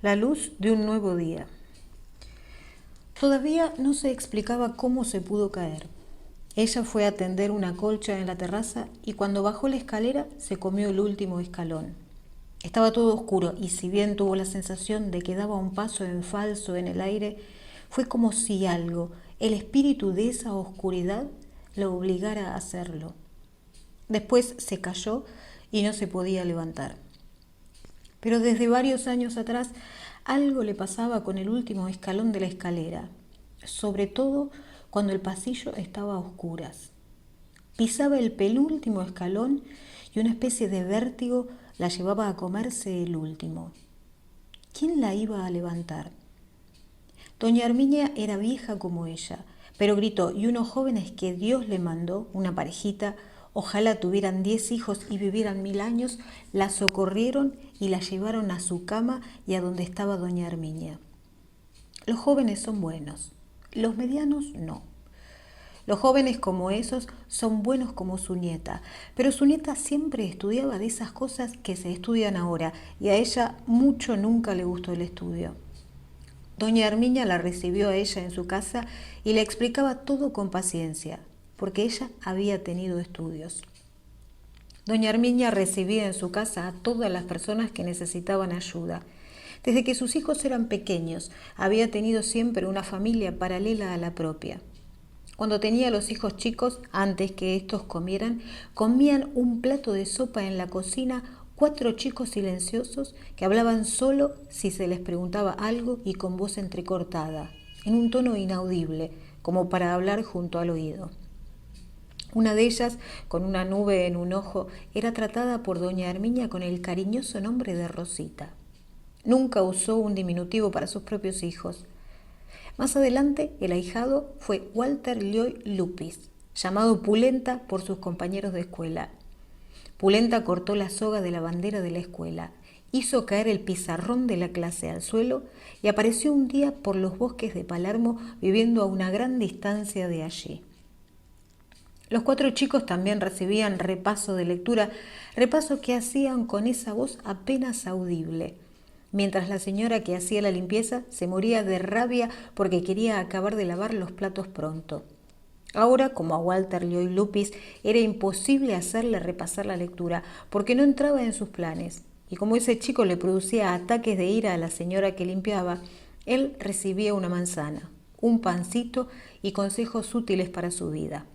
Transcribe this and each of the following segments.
La luz de un nuevo día. Todavía no se explicaba cómo se pudo caer. Ella fue a tender una colcha en la terraza y cuando bajó la escalera se comió el último escalón. Estaba todo oscuro y si bien tuvo la sensación de que daba un paso en falso en el aire, fue como si algo, el espíritu de esa oscuridad, la obligara a hacerlo. Después se cayó y no se podía levantar. Pero desde varios años atrás algo le pasaba con el último escalón de la escalera, sobre todo cuando el pasillo estaba a oscuras. Pisaba el penúltimo escalón y una especie de vértigo la llevaba a comerse el último. ¿Quién la iba a levantar? Doña Herminia era vieja como ella, pero gritó y unos jóvenes que Dios le mandó, una parejita, ojalá tuvieran 10 hijos y vivieran 1000 años, la socorrieron y la llevaron a su cama y a donde estaba doña Herminia. Los jóvenes son buenos, los medianos no. Los jóvenes como esos son buenos como su nieta, pero su nieta siempre estudiaba de esas cosas que se estudian ahora y a ella mucho nunca le gustó el estudio. Doña Herminia la recibió a ella en su casa y le explicaba todo con paciencia, porque ella había tenido estudios. Doña Herminia recibía en su casa a todas las personas que necesitaban ayuda. Desde que sus hijos eran pequeños, había tenido siempre una familia paralela a la propia. Cuando tenía a los hijos chicos, antes que estos comieran, comían un plato de sopa en la cocina 4 chicos silenciosos que hablaban solo si se les preguntaba algo y con voz entrecortada, en un tono inaudible, como para hablar junto al oído. Una de ellas, con una nube en un ojo, era tratada por doña Herminia con el cariñoso nombre de Rosita. Nunca usó un diminutivo para sus propios hijos. Más adelante, el ahijado fue Walter Lloyd Lupis, llamado Pulenta por sus compañeros de escuela. Pulenta cortó la soga de la bandera de la escuela, hizo caer el pizarrón de la clase al suelo y apareció un día por los bosques de Palermo viviendo a una gran distancia de allí. Los 4 chicos también recibían repaso de lectura, repaso que hacían con esa voz apenas audible, mientras la señora que hacía la limpieza se moría de rabia porque quería acabar de lavar los platos pronto. Ahora, como a Walter Lloyd Lupis era imposible hacerle repasar la lectura porque no entraba en sus planes, y como ese chico le producía ataques de ira a la señora que limpiaba, él recibía una manzana, un pancito y consejos útiles para su vida.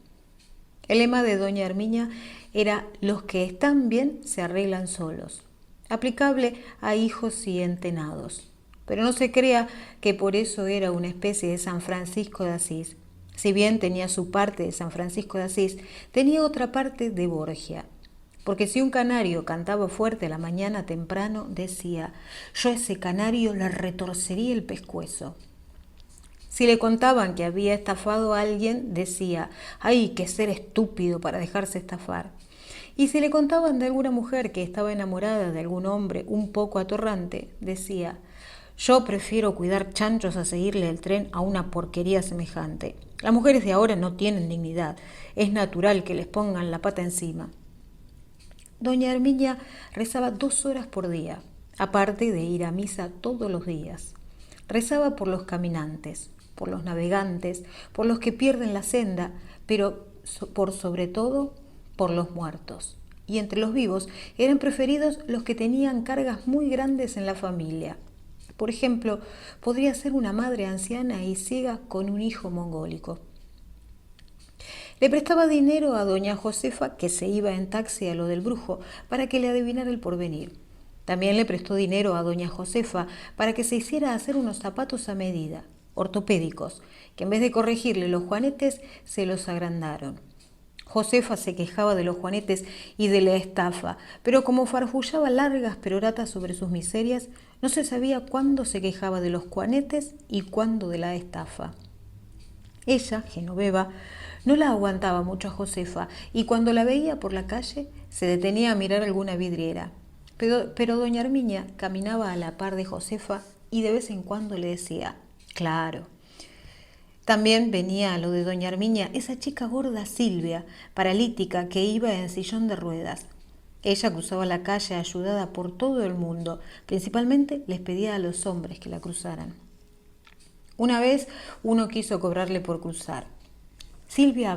El lema de doña Herminia era «Los que están bien se arreglan solos», aplicable a hijos y entenados. Pero no se crea que por eso era una especie de San Francisco de Asís. Si bien tenía su parte de San Francisco de Asís, tenía otra parte de Borgia. Porque si un canario cantaba fuerte a la mañana temprano, decía, yo a ese canario le retorcería el pescuezo. Si le contaban que había estafado a alguien, decía, ¡ay, qué ser estúpido para dejarse estafar! Y si le contaban de alguna mujer que estaba enamorada de algún hombre un poco atorrante, decía, yo prefiero cuidar chanchos a seguirle el tren a una porquería semejante. Las mujeres de ahora no tienen dignidad, es natural que les pongan la pata encima. Doña Herminia rezaba 2 horas por día, aparte de ir a misa todos los días. Rezaba por los caminantes, por los navegantes, por los que pierden la senda, pero por sobre todo por los muertos. Y entre los vivos eran preferidos los que tenían cargas muy grandes en la familia. Por ejemplo, podría ser una madre anciana y ciega con un hijo mongólico. Le prestaba dinero a doña Josefa, que se iba en taxi a lo del brujo, para que le adivinara el porvenir. También le prestó dinero a doña Josefa para que se hiciera hacer unos zapatos a medida, ortopédicos, que en vez de corregirle los juanetes, se los agrandaron. Josefa se quejaba de los juanetes y de la estafa, pero como farfullaba largas peroratas sobre sus miserias, no se sabía cuándo se quejaba de los juanetes y cuándo de la estafa. Ella, Genoveva, no la aguantaba mucho a Josefa y cuando la veía por la calle se detenía a mirar alguna vidriera. Pero doña Herminia caminaba a la par de Josefa y de vez en cuando le decía, claro. También venía a lo de doña Herminia esa chica gorda Silvia, paralítica, que iba en sillón de ruedas. Ella cruzaba la calle ayudada por todo el mundo, principalmente les pedía a los hombres que la cruzaran. Una vez uno quiso cobrarle por cruzar. Silvia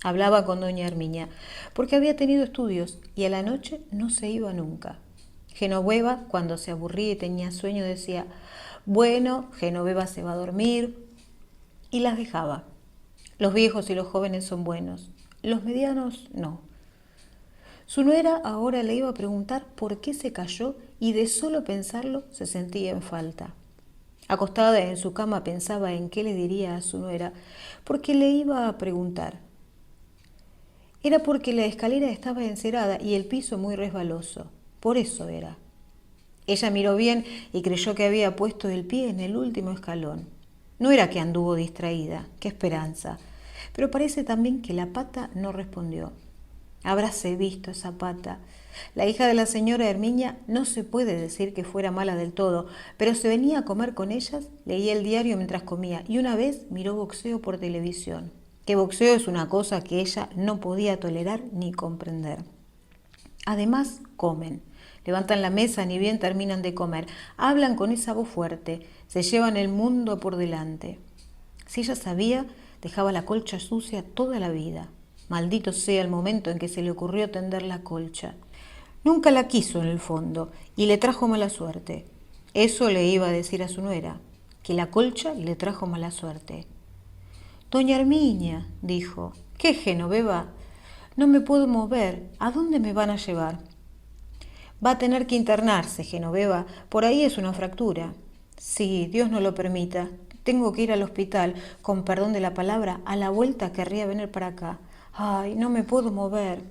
hablaba con doña Herminia, porque había tenido estudios y a la noche no se iba nunca. Genoveva, cuando se aburría y tenía sueño, decía, bueno, Genoveva se va a dormir, y las dejaba. Los viejos y los jóvenes son buenos, los medianos no. Su nuera ahora le iba a preguntar por qué se cayó y de solo pensarlo se sentía en falta. Acostada en su cama pensaba en qué le diría a su nuera, porque le iba a preguntar. Era porque la escalera estaba encerada y el piso muy resbaloso. Por eso era. Ella miró bien y creyó que había puesto el pie en el último escalón. No era que anduvo distraída, qué esperanza. Pero parece también que la pata no respondió. Habráse visto esa pata. La hija de la señora Herminia no se puede decir que fuera mala del todo, pero se venía a comer con ellas, leía el diario mientras comía y una vez miró boxeo por televisión. Que boxeo es una cosa que ella no podía tolerar ni comprender. Además, comen. Levantan la mesa ni bien terminan de comer. Hablan con esa voz fuerte. Se llevan el mundo por delante. Si ella sabía, dejaba la colcha sucia toda la vida. Maldito sea el momento en que se le ocurrió tender la colcha. Nunca la quiso en el fondo y le trajo mala suerte. Eso le iba a decir a su nuera, que la colcha le trajo mala suerte. Doña Herminia, dijo, ¿qué, Genoveva? No me puedo mover. ¿A dónde me van a llevar? Va a tener que internarse, Genoveva. Por ahí es una fractura. Sí, Dios no lo permita. Tengo que ir al hospital. Con perdón de la palabra, a la vuelta querría venir para acá. Ay, no me puedo mover.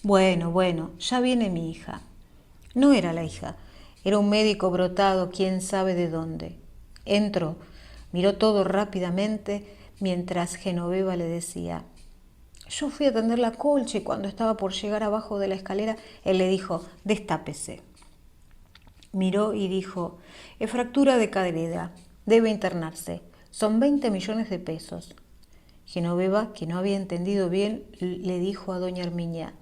Bueno, ya viene mi hija. No era la hija. Era un médico brotado, quién sabe de dónde. Entró, miró todo rápidamente mientras Genoveva le decía. Yo fui a tender la colcha y cuando estaba por llegar abajo de la escalera, él le dijo, destápese. Miró y dijo, es fractura de cadera, debe internarse, son 20 millones de pesos. Genoveva, que no había entendido bien, le dijo a doña Herminia,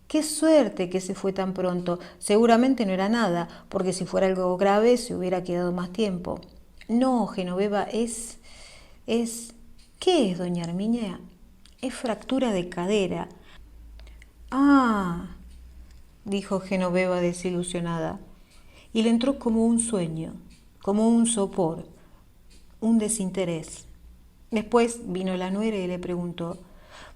qué suerte que se fue tan pronto, seguramente no era nada, porque si fuera algo grave se hubiera quedado más tiempo. No, Genoveva, ¿qué es, doña Herminia? Es fractura de cadera. Ah, dijo Genoveva desilusionada, y le entró como un sueño, como un sopor, un desinterés. Después vino la nuera y le preguntó,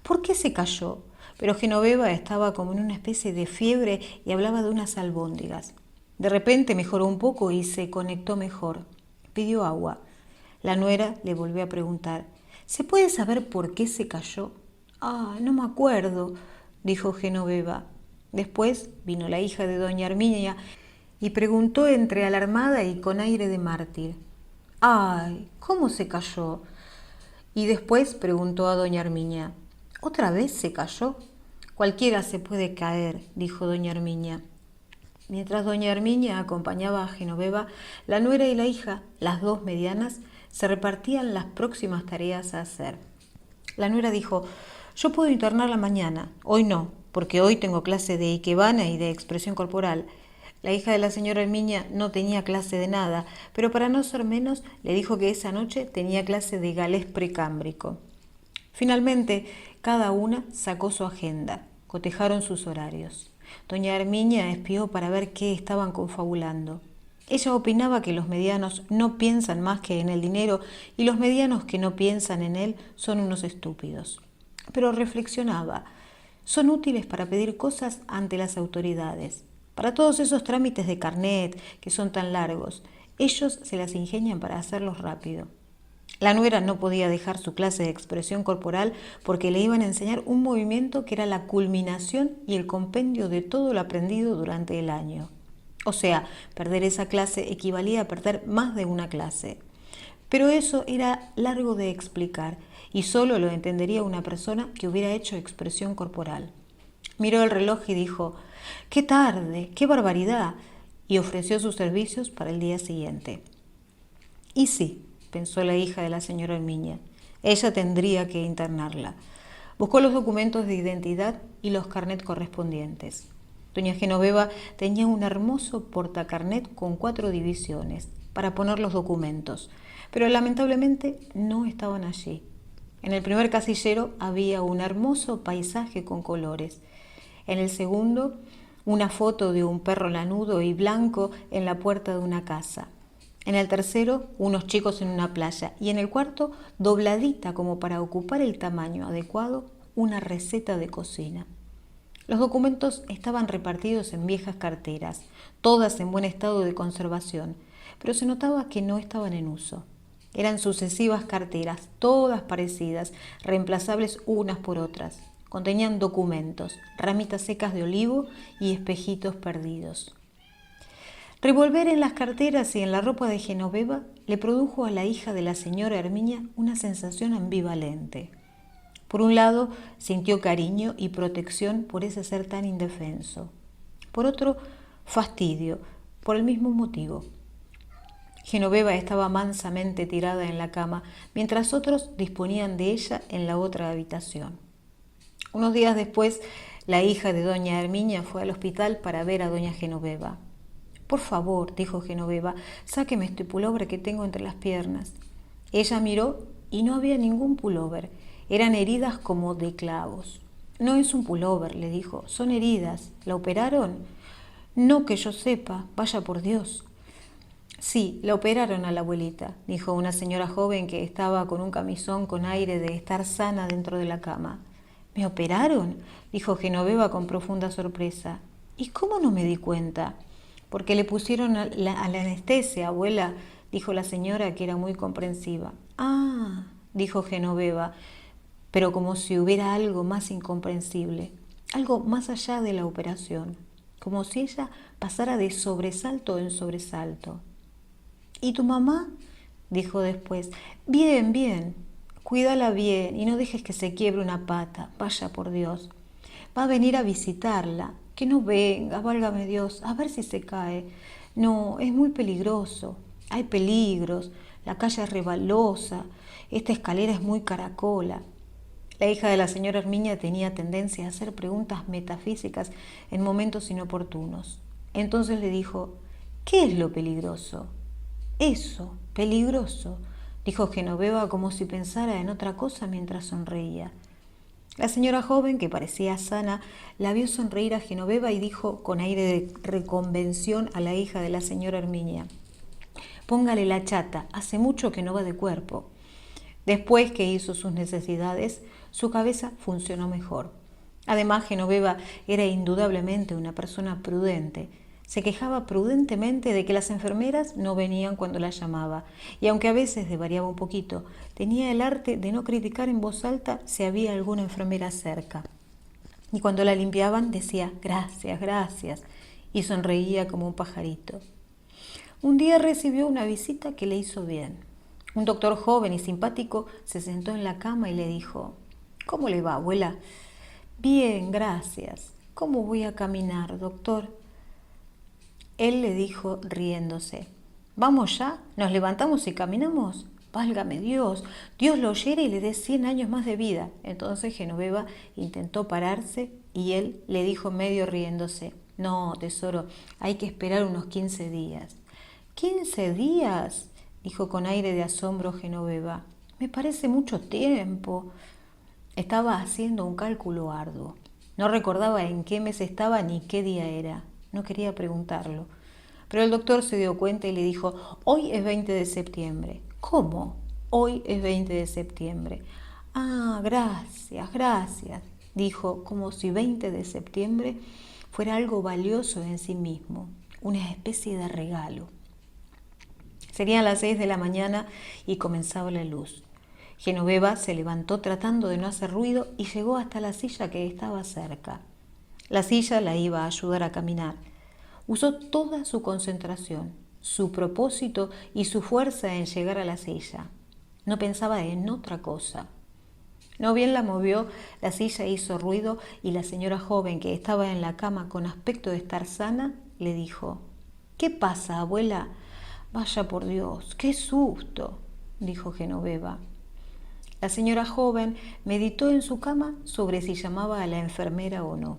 ¿por qué se cayó? Pero Genoveva estaba como en una especie de fiebre y hablaba de unas albóndigas. De repente mejoró un poco y se conectó mejor. Pidió agua. La nuera le volvió a preguntar, ¿se puede saber por qué se cayó? Ah, no me acuerdo, dijo Genoveva. Después vino la hija de doña Herminia y preguntó entre alarmada y con aire de mártir. Ay, ¿cómo se cayó? Y después preguntó a doña Herminia, ¿otra vez se cayó? Cualquiera se puede caer, dijo doña Herminia. Mientras doña Herminia acompañaba a Genoveva, la nuera y la hija, las dos medianas, se repartían las próximas tareas a hacer. La nuera dijo, yo puedo internarla mañana, hoy no, porque hoy tengo clase de ikebana y de expresión corporal. La hija de la señora Herminia no tenía clase de nada, pero para no ser menos le dijo que esa noche tenía clase de galés precámbrico. Finalmente, cada una sacó su agenda, cotejaron sus horarios. Doña Herminia espió para ver qué estaban confabulando. Ella opinaba que los medianos no piensan más que en el dinero y los medianos que no piensan en él son unos estúpidos. Pero reflexionaba, son útiles para pedir cosas ante las autoridades. Para todos esos trámites de carnet que son tan largos, ellos se las ingenian para hacerlos rápido. La nuera no podía dejar su clase de expresión corporal porque le iban a enseñar un movimiento que era la culminación y el compendio de todo lo aprendido durante el año. O sea, perder esa clase equivalía a perder más de una clase. Pero eso era largo de explicar y solo lo entendería una persona que hubiera hecho expresión corporal. Miró el reloj y dijo, ¡qué tarde! ¡Qué barbaridad! Y ofreció sus servicios para el día siguiente. Y sí, pensó la hija de la señora Herminia, ella tendría que internarla. Buscó los documentos de identidad y los carnet correspondientes. Doña Genoveva tenía un hermoso portacarnet con 4 divisiones para poner los documentos, pero lamentablemente no estaban allí. En el primer casillero había un hermoso paisaje con colores. En el segundo, una foto de un perro lanudo y blanco en la puerta de una casa. En el tercero, unos chicos en una playa. Y en el cuarto, dobladita como para ocupar el tamaño adecuado, una receta de cocina. Los documentos estaban repartidos en viejas carteras, todas en buen estado de conservación, pero se notaba que no estaban en uso. Eran sucesivas carteras, todas parecidas, reemplazables unas por otras. Contenían documentos, ramitas secas de olivo y espejitos perdidos. Revolver en las carteras y en la ropa de Genoveva le produjo a la hija de la señora Herminia una sensación ambivalente. Por un lado, sintió cariño y protección por ese ser tan indefenso. Por otro, fastidio, por el mismo motivo. Genoveva estaba mansamente tirada en la cama, mientras otros disponían de ella en la otra habitación. Unos días después, la hija de doña Herminia fue al hospital para ver a doña Genoveva. «Por favor», dijo Genoveva, «sáqueme este pullover que tengo entre las piernas». Ella miró y no había ningún pullover. Eran heridas como de clavos. «No es un pullover», le dijo, «son heridas. ¿La operaron?» «No que yo sepa, vaya por Dios». «Sí, la operaron a la abuelita», dijo una señora joven que estaba con un camisón con aire de estar sana dentro de la cama. «¿Me operaron?», dijo Genoveva con profunda sorpresa. «¿Y cómo no me di cuenta?» «Porque le pusieron a la anestesia, abuela», dijo la señora, que era muy comprensiva. «Ah», dijo Genoveva, pero como si hubiera algo más incomprensible, algo más allá de la operación, como si ella pasara de sobresalto en sobresalto. «¿Y tu mamá?», dijo después. «Bien, bien, cuídala bien y no dejes que se quiebre una pata, vaya por Dios. Va a venir a visitarla». «Que no venga, válgame Dios, a ver si se cae». «No, es muy peligroso, hay peligros, la calle es rebalosa, esta escalera es muy caracola». La hija de la señora Herminia tenía tendencia a hacer preguntas metafísicas en momentos inoportunos. Entonces le dijo: «¿Qué es lo peligroso?» «Eso, peligroso», dijo Genoveva como si pensara en otra cosa mientras sonreía. La señora joven, que parecía sana, la vio sonreír a Genoveva y dijo con aire de reconvención a la hija de la señora Herminia: «Póngale la chata, hace mucho que no va de cuerpo». Después que hizo sus necesidades, su cabeza funcionó mejor. Además, Genoveva era indudablemente una persona prudente. Se quejaba prudentemente de que las enfermeras no venían cuando la llamaba, y aunque a veces desvariaba un poquito, tenía el arte de no criticar en voz alta si había alguna enfermera cerca. Y cuando la limpiaban decía «gracias, gracias», y sonreía como un pajarito. Un día recibió una visita que le hizo bien. Un doctor joven y simpático se sentó en la cama y le dijo: «¿Cómo le va, abuela?» «Bien, gracias». «¿Cómo voy a caminar, doctor?» Él le dijo riéndose: «¿Vamos ya? ¿Nos levantamos y caminamos? Válgame Dios, Dios lo oyera y le dé 100 años más de vida». Entonces Genoveva intentó pararse y él le dijo medio riéndose: «No, tesoro, hay que esperar unos 15 días». «¿15 días?» dijo con aire de asombro Genoveva. «Me parece mucho tiempo». Estaba haciendo un cálculo arduo. No recordaba en qué mes estaba ni qué día era. No quería preguntarlo. Pero el doctor se dio cuenta y le dijo: «Hoy es 20 de septiembre». «¿Cómo? Hoy es 20 de septiembre». «Ah, gracias, gracias», dijo, como si 20 de septiembre fuera algo valioso en sí mismo, una especie de regalo. Serían las 6 de la mañana y comenzaba la luz. Genoveva se levantó tratando de no hacer ruido y llegó hasta la silla que estaba cerca. La silla la iba a ayudar a caminar. Usó toda su concentración, su propósito y su fuerza en llegar a la silla. No pensaba en otra cosa. No bien la movió, la silla hizo ruido y la señora joven, que estaba en la cama con aspecto de estar sana, le dijo: «¿Qué pasa, abuela?» «Vaya por Dios, qué susto», dijo Genoveva. La señora joven meditó en su cama sobre si llamaba a la enfermera o no.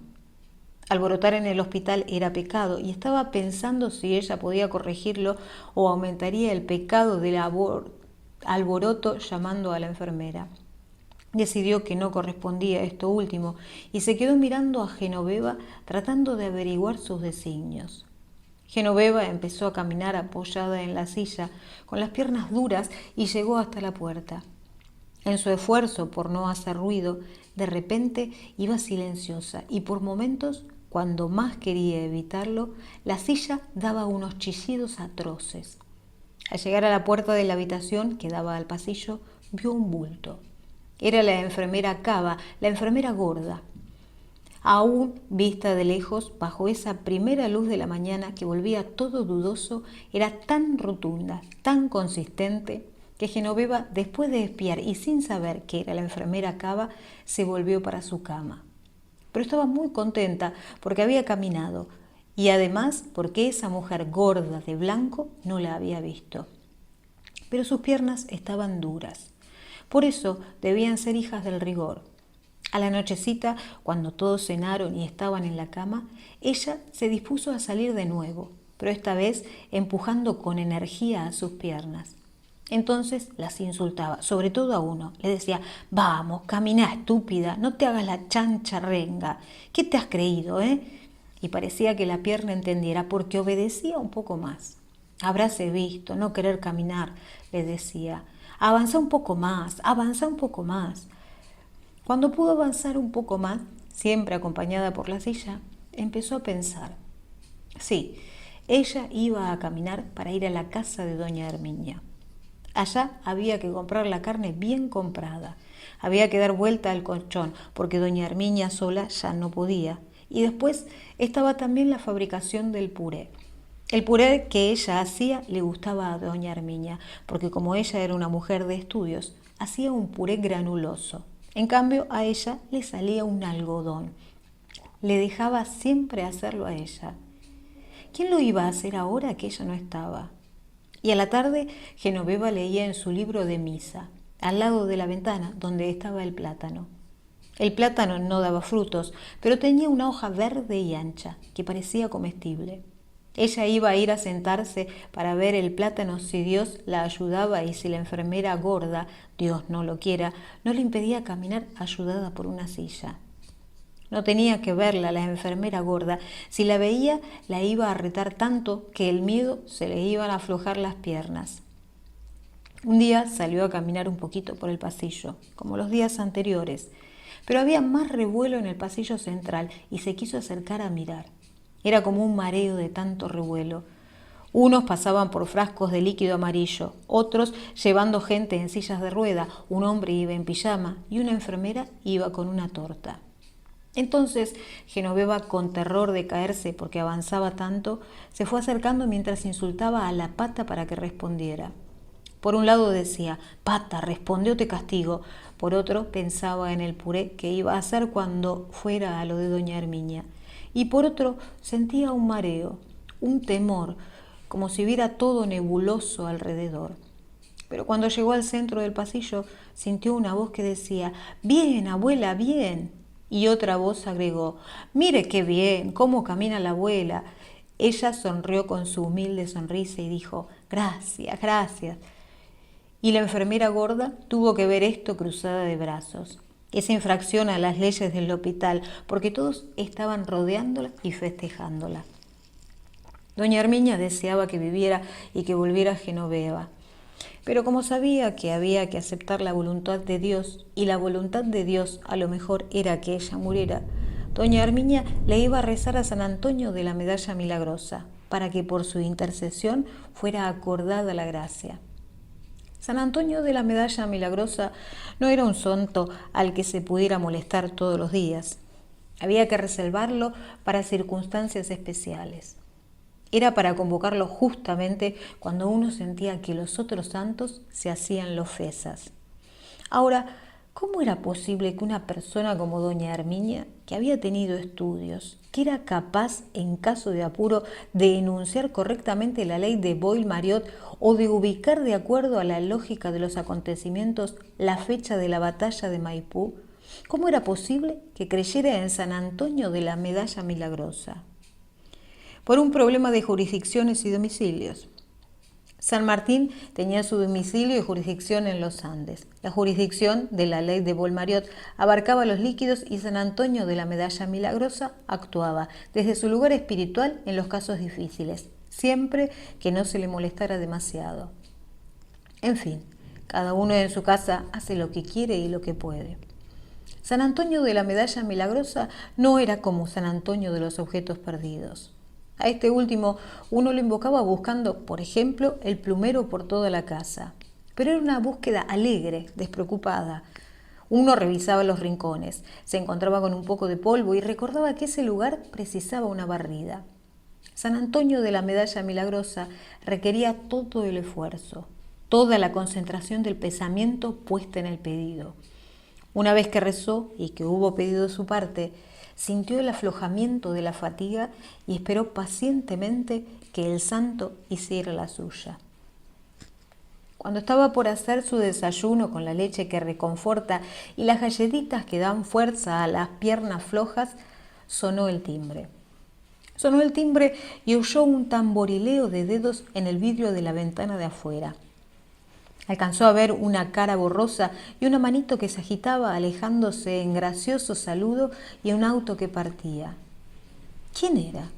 Alborotar en el hospital era pecado y estaba pensando si ella podía corregirlo o aumentaría el pecado del alboroto llamando a la enfermera. Decidió que no correspondía esto último y se quedó mirando a Genoveva tratando de averiguar sus designios. Genoveva empezó a caminar apoyada en la silla, con las piernas duras, y llegó hasta la puerta. En su esfuerzo por no hacer ruido, de repente iba silenciosa y por momentos, cuando más quería evitarlo, la silla daba unos chillidos atroces. Al llegar a la puerta de la habitación que daba al pasillo, vio un bulto. Era la enfermera Cava, la enfermera gorda. Aún vista de lejos, bajo esa primera luz de la mañana que volvía todo dudoso, era tan rotunda, tan consistente, que Genoveva, después de espiar y sin saber que era la enfermera Cava, se volvió para su cama. Pero estaba muy contenta porque había caminado y además porque esa mujer gorda de blanco no la había visto. Pero sus piernas estaban duras. Por eso debían ser hijas del rigor. A la nochecita, cuando todos cenaron y estaban en la cama, ella se dispuso a salir de nuevo, pero esta vez empujando con energía a sus piernas. Entonces las insultaba, sobre todo a uno. Le decía: vamos, camina, estúpida, no te hagas la chancha renga. ¿Qué te has creído, Y parecía que la pierna entendiera, porque obedecía un poco más. Habráse visto, no querer caminar, le decía. Avanza un poco más, avanza un poco más. Cuando pudo avanzar un poco más, siempre acompañada por la silla, empezó a pensar. Sí, ella iba a caminar para ir a la casa de doña Herminia. Allá había que comprar la carne bien comprada. Había que dar vuelta al colchón, porque doña Herminia sola ya no podía. Y después estaba también la fabricación del puré. El puré que ella hacía le gustaba a doña Herminia, porque como ella era una mujer de estudios, hacía un puré granuloso. En cambio, a ella le salía un algodón. Le dejaba siempre hacerlo a ella. ¿Quién lo iba a hacer ahora que ella no estaba? Y a la tarde, Genoveva leía en su libro de misa, al lado de la ventana donde estaba el plátano. El plátano no daba frutos, pero tenía una hoja verde y ancha, que parecía comestible. Ella iba a ir a sentarse para ver el plátano si Dios la ayudaba y si la enfermera gorda, Dios no lo quiera, no le impedía caminar ayudada por una silla. No tenía que verla la enfermera gorda. Si la veía, la iba a retar tanto que el miedo se le iban a aflojar las piernas. Un día salió a caminar un poquito por el pasillo, como los días anteriores, pero había más revuelo en el pasillo central y se quiso acercar a mirar. Era como un mareo de tanto revuelo. Unos pasaban por frascos de líquido amarillo, otros llevando gente en sillas de rueda, un hombre iba en pijama y una enfermera iba con una torta. Entonces Genoveva, con terror de caerse porque avanzaba tanto, se fue acercando mientras insultaba a la Pata para que respondiera. Por un lado decía: Pata, responde o te castigo. Por otro pensaba en el puré que iba a hacer cuando fuera a lo de doña Herminia. Y por otro sentía un mareo, un temor, como si viera todo nebuloso alrededor. Pero cuando llegó al centro del pasillo, sintió una voz que decía: bien, abuela, bien. Y otra voz agregó: mire qué bien, cómo camina la abuela. Ella sonrió con su humilde sonrisa y dijo: gracias, gracias. Y la enfermera gorda tuvo que ver esto cruzada de brazos. Esa infracción a las leyes del hospital, porque todos estaban rodeándola y festejándola. Doña Herminia deseaba que viviera y que volviera a Genoveva. Pero como sabía que había que aceptar la voluntad de Dios, y la voluntad de Dios a lo mejor era que ella muriera, doña Herminia le iba a rezar a San Antonio de la Medalla Milagrosa, para que por su intercesión fuera acordada la gracia. San Antonio de la Medalla Milagrosa no era un santo al que se pudiera molestar todos los días. Había que reservarlo para circunstancias especiales. Era para convocarlo justamente cuando uno sentía que los otros santos se hacían lofesas. Ahora, ¿cómo era posible que una persona como doña Herminia que había tenido estudios, que era capaz, en caso de apuro, de enunciar correctamente la ley de Boyle-Mariotte o de ubicar de acuerdo a la lógica de los acontecimientos la fecha de la batalla de Maipú, ¿cómo era posible que creyera en San Antonio de la Medalla Milagrosa? Por un problema de jurisdicciones y domicilios. San Martín tenía su domicilio y jurisdicción en los Andes. La jurisdicción de la ley de Boyle-Mariotte abarcaba los líquidos y San Antonio de la Medalla Milagrosa actuaba desde su lugar espiritual en los casos difíciles, siempre que no se le molestara demasiado. En fin, cada uno en su casa hace lo que quiere y lo que puede. San Antonio de la Medalla Milagrosa no era como San Antonio de los objetos perdidos. A este último uno lo invocaba buscando, por ejemplo, el plumero por toda la casa. Pero era una búsqueda alegre, despreocupada. Uno revisaba los rincones, se encontraba con un poco de polvo y recordaba que ese lugar precisaba una barrida. San Antonio de la Medalla Milagrosa requería todo el esfuerzo, toda la concentración del pensamiento puesta en el pedido. Una vez que rezó y que hubo pedido su parte, sintió el aflojamiento de la fatiga y esperó pacientemente que el santo hiciera la suya. Cuando estaba por hacer su desayuno con la leche que reconforta y las galletitas que dan fuerza a las piernas flojas, sonó el timbre. Sonó el timbre y oyó un tamborileo de dedos en el vidrio de la ventana de afuera. Alcanzó a ver una cara borrosa y una manito que se agitaba alejándose en gracioso saludo y un auto que partía. ¿Quién era?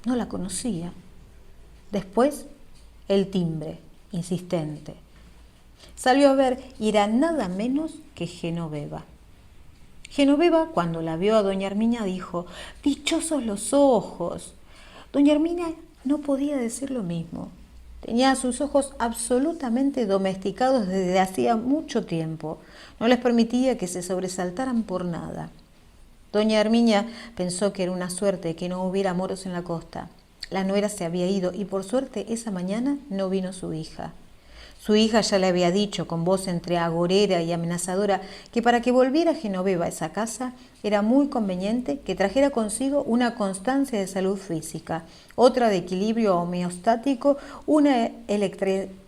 No la conocía. Después, el timbre, insistente. Salió a ver y era nada menos que Genoveva. Genoveva, cuando la vio a doña Herminia, dijo: «¡Dichosos los ojos!». Doña Herminia no podía decir lo mismo. Tenía sus ojos absolutamente domesticados desde hacía mucho tiempo. No les permitía que se sobresaltaran por nada. Doña Herminia pensó que era una suerte que no hubiera moros en la costa. La nuera se había ido y por suerte esa mañana no vino su hija. Su hija ya le había dicho con voz entre agorera y amenazadora que para que volviera Genoveva a esa casa era muy conveniente que trajera consigo una constancia de salud física, otra de equilibrio homeostático, una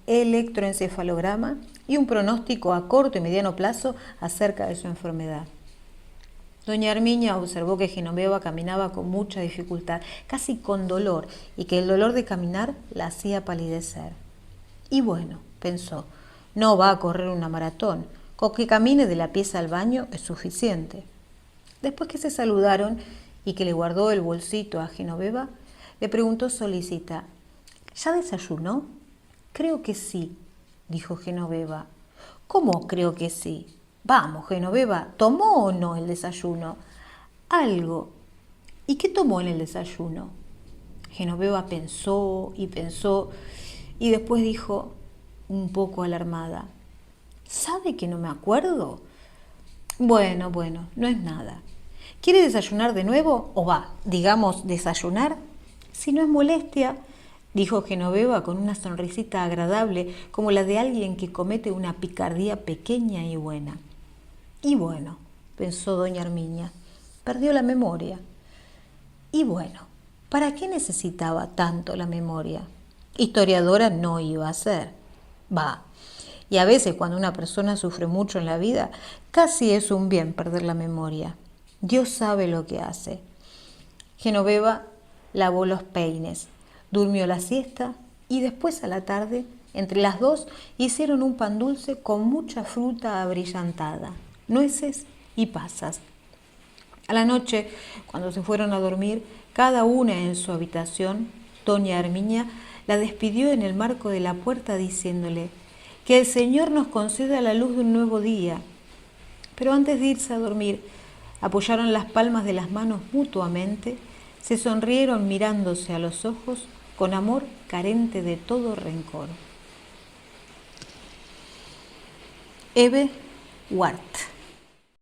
electroencefalograma y un pronóstico a corto y mediano plazo acerca de su enfermedad. Doña Herminia observó que Genoveva caminaba con mucha dificultad, casi con dolor, y que el dolor de caminar la hacía palidecer. Y bueno, pensó, no va a correr una maratón, con que camine de la pieza al baño es suficiente. Después que se saludaron y que le guardó el bolsito a Genoveva, le preguntó solícita: ¿ya desayunó? Creo que sí, dijo Genoveva. ¿Cómo creo que sí? Vamos, Genoveva, ¿tomó o no el desayuno? Algo. ¿Y qué tomó en el desayuno? Genoveva pensó y después dijo, un poco alarmada: ¿sabe que no me acuerdo? Bueno, no es nada. ¿Quiere desayunar de nuevo o digamos, desayunar? Si no es molestia, dijo Genoveva con una sonrisita agradable como la de alguien que comete una picardía pequeña y buena. Y bueno, pensó doña Herminia, perdió la memoria. Y bueno, ¿para qué necesitaba tanto la memoria? Historiadora no iba a ser. Y a veces cuando una persona sufre mucho en la vida, casi es un bien perder la memoria. Dios sabe lo que hace. Genoveva lavó los peines, durmió la siesta y después a la tarde, entre las dos, hicieron un pan dulce con mucha fruta abrillantada, nueces y pasas. A la noche, cuando se fueron a dormir, cada una en su habitación, doña Herminia la despidió en el marco de la puerta diciéndole: «Que el Señor nos conceda la luz de un nuevo día». Pero antes de irse a dormir, apoyaron las palmas de las manos mutuamente, se sonrieron mirándose a los ojos con amor carente de todo rencor. Eve Ward.